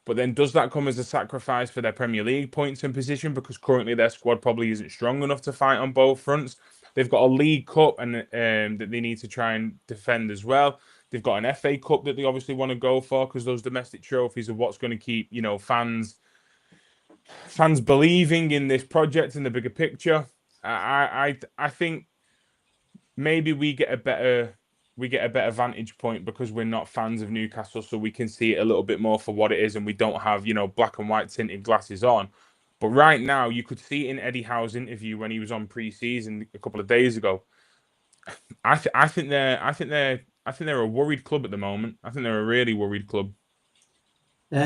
Speaker 2: But then does that come as a sacrifice for their Premier League points and position, because currently their squad probably isn't strong enough to fight on both fronts? They've got a League Cup and that they need to try and defend as well. They've got an FA Cup that they obviously want to go for, because those domestic trophies are what's going to keep fans believing in this project and the bigger picture. I think maybe we get a better vantage point because we're not fans of Newcastle, so we can see it a little bit more for what it is, and we don't have black and white tinted glasses on. But right now, you could see it in Eddie Howe's interview when he was on pre-season a couple of days ago. I think they're a worried club at the moment. I think they're a really worried club.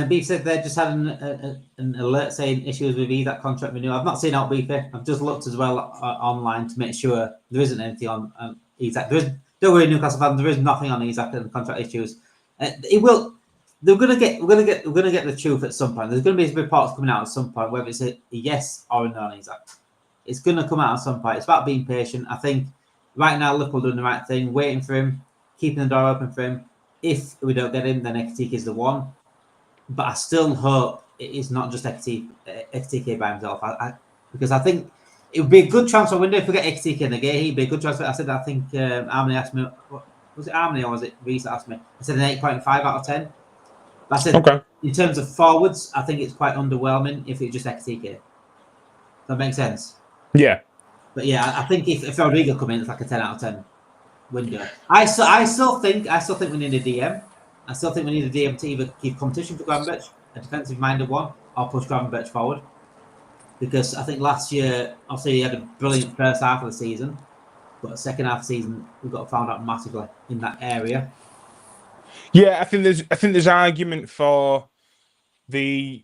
Speaker 1: Beef said they just had an alert saying issues with Isak contract renewal. I've not seen out Beefy. I've just looked as well online to make sure there isn't anything on Isak. Don't worry, Newcastle fans. There is nothing on Isak and contract issues. It will. We're gonna get the truth at some point. There's gonna be reports coming out at some point, whether it's a yes or a no on Isak. It's gonna come out at some point. It's about being patient. I think right now Liverpool doing the right thing, waiting for him, keeping the door open for him. If we don't get him, then Ekitike is the one. But I still hope it is not just Ekitike by himself. Because I think it would be a good transfer window if we get Ekitike in the game. He'd be a good transfer. I said, I think Armani asked me, was it Armani or was it Reese that asked me? I said an 8.5 out of 10. But I said, okay, in terms of forwards, I think it's quite underwhelming if it's just Ekitike. Does that make sense?
Speaker 2: Yeah.
Speaker 1: But yeah, I think if Rodrigo come in, it's like a 10 out of 10 window. I still think we need a DM. I still think we need a DM to either keep competition for Gravenberch, a defensive-minded one, or push Gravenberch forward. Because I think last year, obviously, he had a brilliant first half of the season, but second half of the season, we got found out massively in that area.
Speaker 2: Yeah, I think there's argument for the.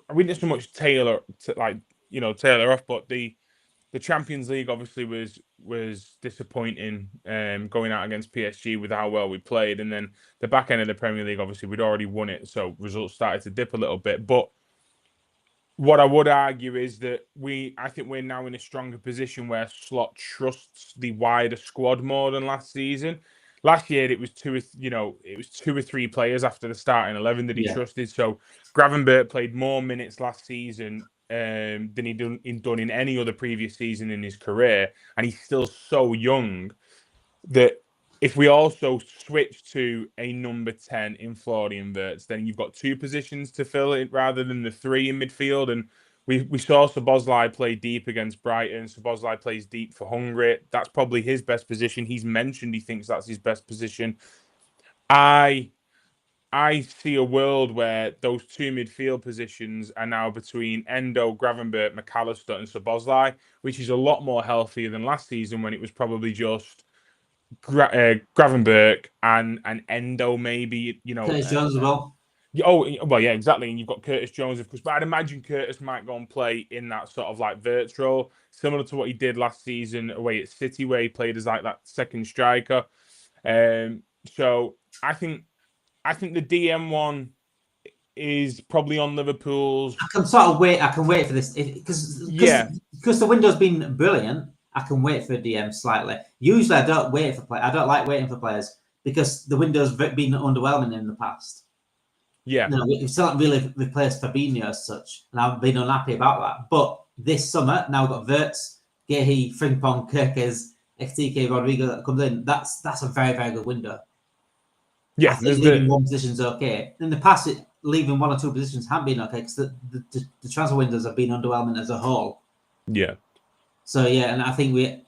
Speaker 2: I wouldn't so much Taylor off, but the Champions League obviously was disappointing, going out against PSG with how well we played, and then the back end of the Premier League, obviously we'd already won it, so results started to dip a little bit. But what I would argue is that I think we're now in a stronger position where Slot trusts the wider squad more than last season. Last year it was two or three players after the starting 11 that he trusted. So Gravenberch played more minutes last season than he'd done in any other previous season in his career, and he's still so young that if we also switch to a number 10 in Florian Wirtz, then you've got 2 positions to fill it rather than the 3 in midfield. And we saw Szoboszlai play deep against Brighton. Szoboszlai plays deep for Hungary. That's probably his best position. He's mentioned he thinks that's his best position. I see a world where those 2 midfield positions are now between Endo, Gravenberch, McAllister, and Szoboszlai, which is a lot more healthier than last season when it was probably just Gravenberch and Endo, maybe,
Speaker 1: Curtis Jones as well.
Speaker 2: Oh, well, yeah, exactly. And you've got Curtis Jones, of course. But I'd imagine Curtis might go and play in that sort of like Wirtz role, similar to what he did last season away at City, where he played as like that second striker. So I think the DM one is probably on Liverpool's.
Speaker 1: I can sort of wait. I can wait for this because the window's been brilliant. I can wait for a DM slightly. Usually, I don't wait for play. I don't like waiting for players because the window's been underwhelming in the past.
Speaker 2: Yeah,
Speaker 1: You know, we've still not really replaced Fabinho as such, and I've been unhappy about that. But this summer, now we've got Wirtz, Gehi, Frimpong, Kirkes, Ekitike, Rodrigo that comes in. That's a very, very good window. I
Speaker 2: yeah.
Speaker 1: think leaving one position is okay. In the past, leaving one or two positions haven't been okay because the transfer windows have been underwhelming as a whole.
Speaker 2: Yeah.
Speaker 1: So yeah, and I think we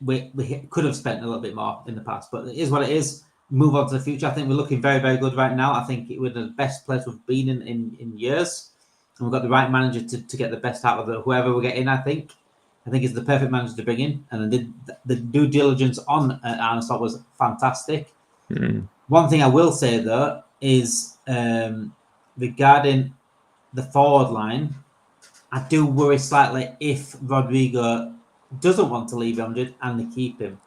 Speaker 1: could have spent a little bit more in the past, but it is what it is. Move on to the future. I think we're looking very, very good right now. I think we're the best place we've been in years, and we've got the right manager to get the best out of whoever we get in. I think it's the perfect manager to bring in, and the due diligence on Arne Slot was fantastic. One thing I will say though is regarding the forward line, I do worry slightly if Rodrigo doesn't want to leave Madrid and they keep him.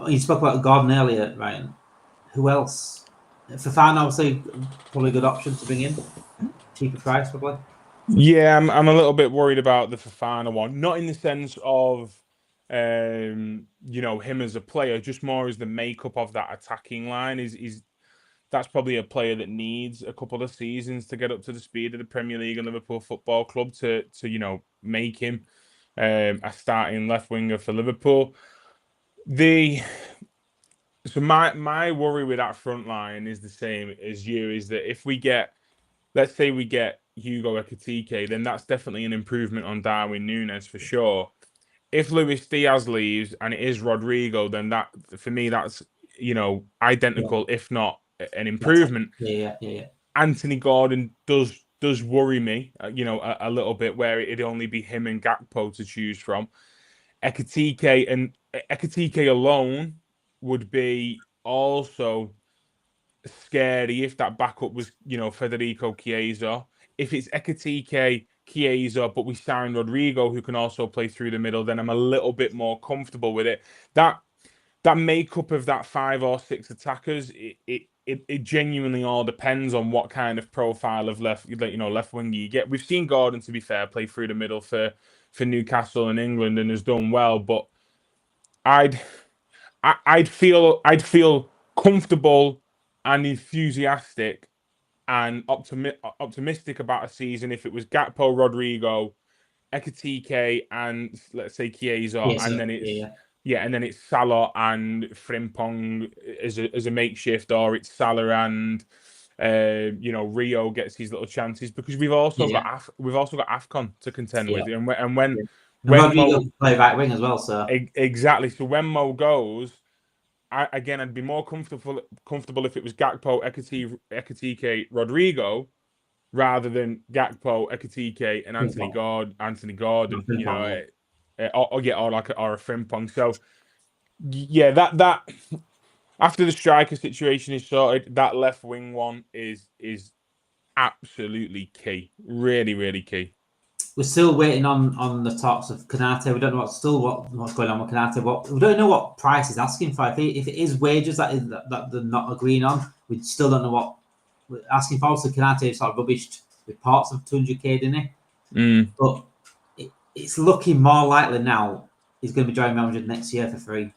Speaker 1: You spoke about Gordon earlier, Ryan. Who else? Fofana, obviously, probably a good option to bring in. Cheaper price, probably.
Speaker 2: Yeah, I'm a little bit worried about the Fofana one. Not in the sense of, him as a player, just more as the makeup of that attacking line. That's probably a player that needs a couple of seasons to get up to the speed of the Premier League and Liverpool Football Club to make him a starting left winger for Liverpool. So my worry with that front line is the same as you, is that if let's say we get Hugo Ekitike, then that's definitely an improvement on Darwin Núñez for sure. If Luis Diaz leaves and it is Rodrigo, then that, for me, that's, identical, if not an improvement.
Speaker 1: Yeah.
Speaker 2: Anthony Gordon does worry me, a little bit, where it'd only be him and Gakpo to choose from. Ekitike alone would be also scary if that backup was, Federico Chiesa. If it's Ekitike, Chiesa, but we sign Rodrigo, who can also play through the middle, then I'm a little bit more comfortable with it. That makeup of that 5 or 6 attackers, it genuinely all depends on what kind of profile of left winger you get. We've seen Gordon, to be fair, play through the middle for Newcastle and England and has done well, but I'd feel comfortable and enthusiastic and optimistic about a season if it was Gakpo, Rodrigo, Ekitike, and let's say Chiesa, and then it's Salah and Frimpong as a makeshift, or it's Salah and Rio gets his little chances, because we've also got AFCON to contend with, and when
Speaker 1: Rodrigo
Speaker 2: Mo
Speaker 1: play right wing as well, so
Speaker 2: exactly. So when Mo goes, I'd be more comfortable if it was Gakpo, Ekitike, Rodrigo, rather than Gakpo, Ekitike, and Anthony Gordon, or a Frimpong. So yeah, that after the striker situation is sorted, that left wing one is absolutely key, really, really key.
Speaker 1: we're still waiting on the talks of Konate. We don't know what's going on with Konate. We don't know what price he's asking for. If it is wages that they're not agreeing on, we still don't know what we're asking for. So Konate sort of rubbished reports of 200k, didn't he? But it's looking more likely now he's going to be joining Real Madrid next year for free.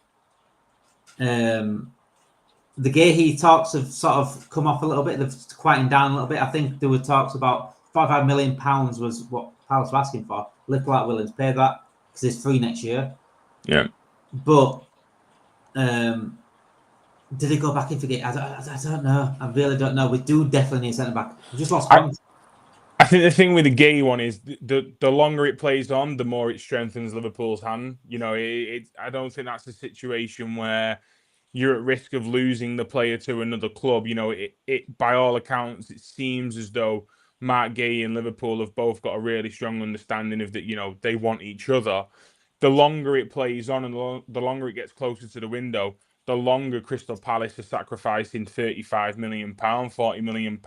Speaker 1: The Gehi talks have sort of come off a little bit. They've quieted down a little bit. I think there were talks about £45 million was what Palace were asking for. Liverpool aren't willing to pay that because it's free next year.
Speaker 2: Yeah.
Speaker 1: But did they go back and forget? I don't know. I really don't know. We do definitely need a centre back. We just lost one.
Speaker 2: I think the thing with the Gay one is the longer it plays on, the more it strengthens Liverpool's hand. I don't think that's a situation where you're at risk of losing the player to another club. It by all accounts, it seems as though Mark Gay and Liverpool have both got a really strong understanding of that. They want each other. The longer it plays on and the longer it gets closer to the window, the longer Crystal Palace are sacrificing £35 million, £40 million.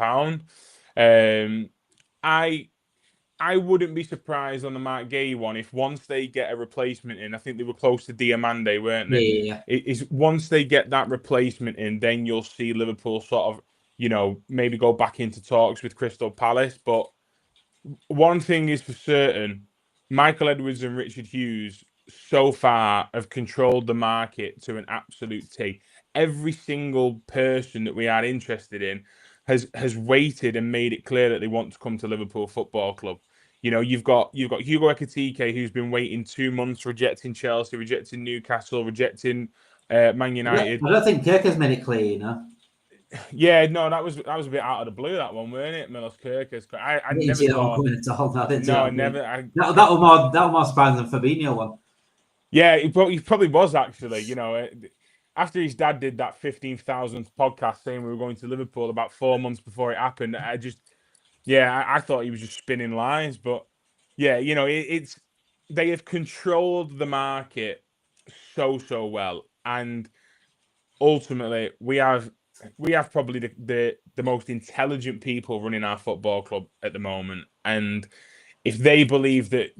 Speaker 2: I wouldn't be surprised on the Mark Gay one if once they get a replacement in, I think they were close to Diamande, weren't they?
Speaker 1: Yeah.
Speaker 2: Is once they get that replacement in, then you'll see Liverpool sort of, maybe go back into talks with Crystal Palace. But one thing is for certain, Michael Edwards and Richard Hughes so far have controlled the market to an absolute T. Every single person that we are interested in has waited and made it clear that they want to come to Liverpool Football Club. You've got Hugo Ekitike, who's been waiting 2 months, rejecting Chelsea, rejecting Newcastle, rejecting Man United.
Speaker 1: I don't think Kirk has made it clear,
Speaker 2: Yeah, no, that was a bit out of the blue, that one, weren't it? Milos Kirkus. I
Speaker 1: didn't
Speaker 2: never
Speaker 1: see that
Speaker 2: saw.
Speaker 1: one coming at all. No, I didn't see
Speaker 2: No,
Speaker 1: that
Speaker 2: I
Speaker 1: one
Speaker 2: never.
Speaker 1: that was more surprising than Fabinho one.
Speaker 2: Yeah, he probably was actually. After his dad did that 15,000th podcast saying we were going to Liverpool about 4 months before it happened, I thought he was just spinning lies. But yeah, it's they have controlled the market so well, and ultimately we have probably the most intelligent people running our football club at the moment, and if they believe that,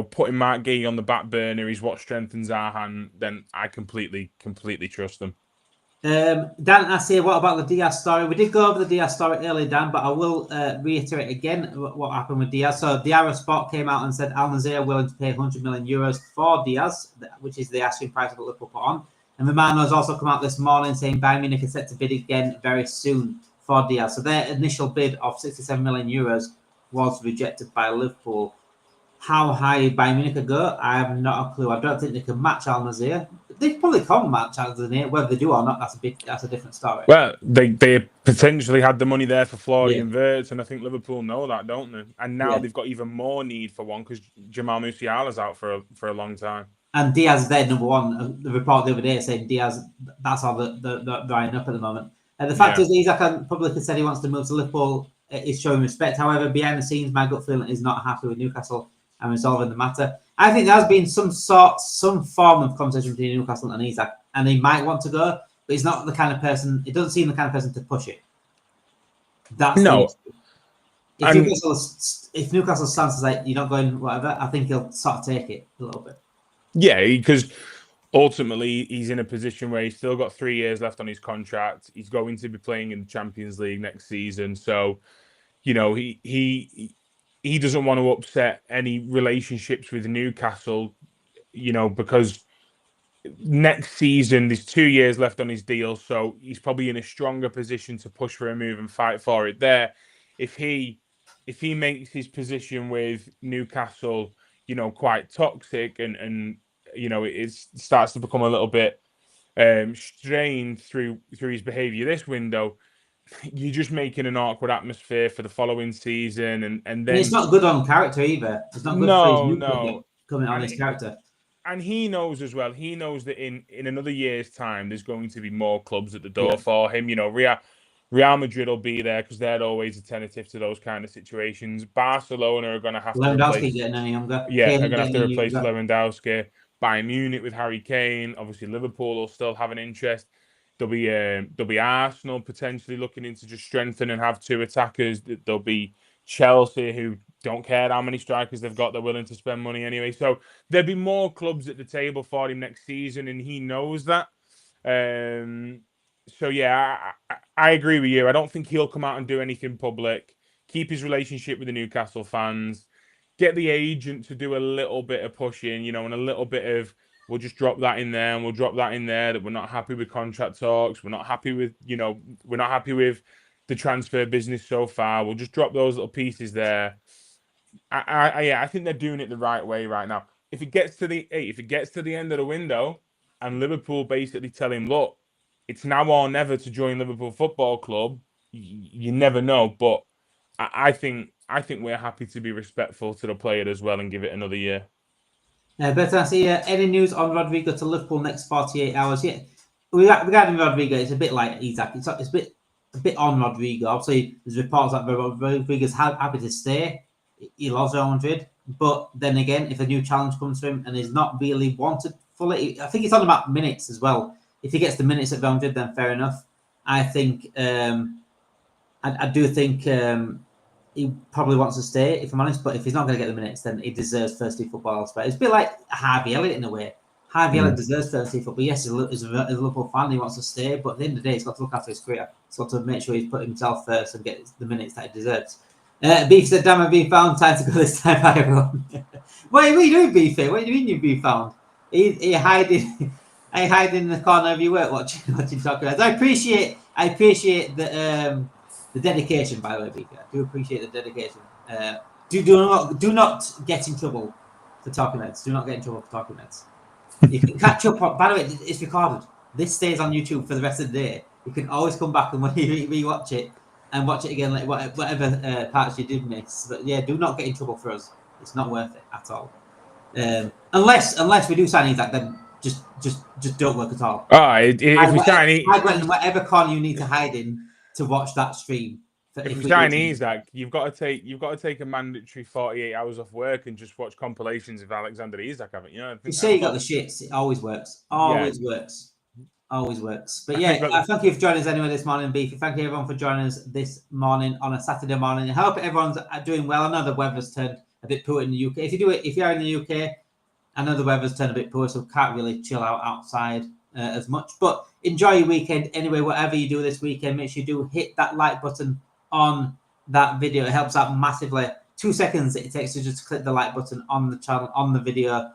Speaker 2: putting Mark Gee on the back burner is what strengthens our hand, then I completely trust them.
Speaker 1: Dan Nassr, what about the Diaz story? We did go over the Diaz story earlier, Dan, but I will reiterate again what happened with Diaz. So Diarra Sport came out and said Al Nassr are willing to pay 100 million euros for Diaz, which is the asking price that Liverpool put on. And Romano has also come out this morning saying Bayern Munich is set to bid again very soon for Diaz. So their initial bid of 67 million euros was rejected by Liverpool. How high Bayern Munich could go, I have not a clue. I don't think they can match Al Nassr. They probably can match Al Nassr. Whether they do or not, that's a different story.
Speaker 2: Well, they potentially had the money there for Florian Wirtz, and I think Liverpool know that, don't they? And now they've got even more need for one because Jamal Musiala's out for a long time.
Speaker 1: And Diaz is their number one. The report the other day saying Diaz, that's all they're drying up at the moment. The fact is, Isak publicly said he wants to move to Liverpool. Is showing respect. However, behind the scenes, my gut feeling is not happy with Newcastle and resolving the matter. I think there has been some form of conversation between Newcastle and Isak, and he might want to go, but he's not the kind of person. It doesn't seem the kind of person to push it. That's
Speaker 2: no.
Speaker 1: If Newcastle stance is like you're not going, whatever, I think he'll sort of take it a little bit.
Speaker 2: Yeah, because ultimately he's in a position where he's still got 3 years left on his contract. He's going to be playing in the Champions League next season, so he doesn't want to upset any relationships with Newcastle, because next season there's 2 years left on his deal, so he's probably in a stronger position to push for a move and fight for it there. If he makes his position with Newcastle, quite toxic and it starts to become a little bit strained through his behaviour this window, you're just making an awkward atmosphere for the following season, and then
Speaker 1: it's not good on character either. It's not good for his coming on his character.
Speaker 2: And he knows as well. He knows that in another year's time, there's going to be more clubs at the door for him. Real Madrid will be there because they're always attentive to those kind of situations. Barcelona are going to have to replace.
Speaker 1: Getting any younger.
Speaker 2: Yeah, they're going to have to replace Lewandowski. Bayern Munich with Harry Kane. Obviously, Liverpool will still have an interest. There'll be Arsenal potentially looking into just strengthen and have 2 attackers. There'll be Chelsea who don't care how many strikers they've got. They're willing to spend money anyway. So there'll be more clubs at the table for him next season, and he knows that. So yeah, I agree with you. I don't think he'll come out and do anything public. Keep his relationship with the Newcastle fans. Get the agent to do a little bit of pushing, and a little bit of, we'll just drop that in there and we'll drop that in there, that we're not happy with contract talks. We're not happy with, we're not happy with the transfer business so far. We'll just drop those little pieces there. I think they're doing it the right way right now. If it gets to the end of the window and Liverpool basically tell him, look, it's now or never to join Liverpool Football Club, you never know. But I think we're happy to be respectful to the player as well and give it another year.
Speaker 1: But I see any news on Rodrigo to Liverpool next 48 hours? Yeah, regarding Rodrigo, it's a bit like Isak. It's a bit on Rodrigo. Obviously, there's reports that Rodrigo's happy to stay. He loves Real Madrid, but then again, if a new challenge comes to him and he's not really wanted fully, I think he's on about minutes as well. If he gets the minutes at Real Madrid, then fair enough. I think I do think he probably wants to stay, if I'm honest. But if he's not going to get the minutes, then he deserves first team football elsewhere. It's a bit like Harvey Elliott in a way. Harvey Elliott deserves first team football. Yes, he's a Liverpool fan. He wants to stay, but at the end of the day, he's got to look after his career. He's got to make sure he's put himself first and get the minutes that he deserves. Beef said, "Damn, I've been found. Time to go this time, bye everyone." What are you doing, Beefy? What do you mean you've been found? Are you hiding? Are you hiding in the corner of your work watching Talking Heads? I appreciate the dedication, by the way, Beefy. I do appreciate the dedication. Do not get in trouble for Talking Heads. Do not get in trouble for Talking Heads. You can catch up. By the way, it's recorded. This stays on YouTube for the rest of the day. You can always come back and when you rewatch it. And watch it again, like whatever parts you did miss. But yeah, do not get in trouble for us. It's not worth it at all. Unless we do sign Isak, then just don't work at all.
Speaker 2: If we sign
Speaker 1: whatever corner you need to hide in to watch that stream.
Speaker 2: If we sign Isak, you've got to take a mandatory 48 hours off work and just watch compilations of Alexander Isak, haven't you?
Speaker 1: You say you got the shits. It always works. Always works. But yeah, thank you for joining us anyway this morning, Beefy. Thank you everyone for joining us this morning on a Saturday morning. I hope everyone's doing well. I know the weather's turned a bit poor in the UK. If you're in the UK, I know the weather's turned a bit poor, so can't really chill out outside as much. But enjoy your weekend anyway. Whatever you do this weekend, make sure you do hit that like button on that video. It helps out massively. 2 seconds it takes to just click the like button on the channel, on the video,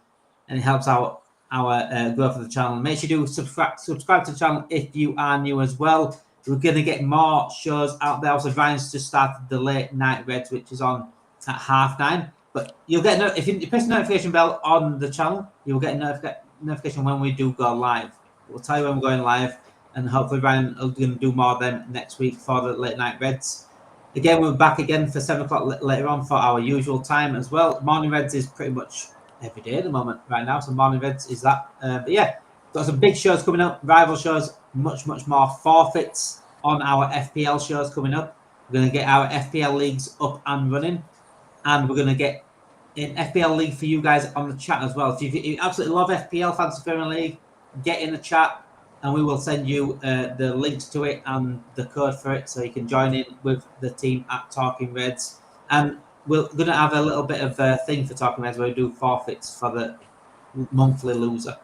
Speaker 1: and it helps out our growth of the channel. Make sure you do subscribe to the channel if you are new as well. We're going to get more shows out there. Also, Ryan's just started the Late Night Reds, which is on at 9:30. But you'll get if you press the notification bell on the channel, you'll get a notification when we do go live. We'll tell you when we're going live, and hopefully Ryan will going to do more of them next week for the Late Night Reds. Again, we're back again for 7 o'clock later on for our usual time as well. Morning Reds is pretty much every day at the moment right now, so Morning Reds is that. But yeah, got some big shows coming up, rival shows, much more forfeits on our FPL shows coming up. We're going to get our FPL leagues up and running, and we're going to get an FPL league for you guys on the chat as well. If you absolutely love FPL, Fantasy Premier League, get in the chat and we will send you the links to it and the code for it so you can join in with the team at Talking Reds. And we're going to have a little bit of a thing for Talking Reds where we do forfeits for the monthly loser.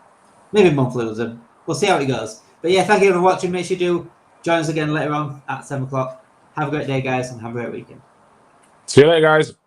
Speaker 1: Maybe monthly loser. We'll see how it goes. But yeah, thank you for watching. Make sure you do join us again later on at 7 o'clock. Have a great day, guys, and have a great weekend.
Speaker 2: See you later, guys.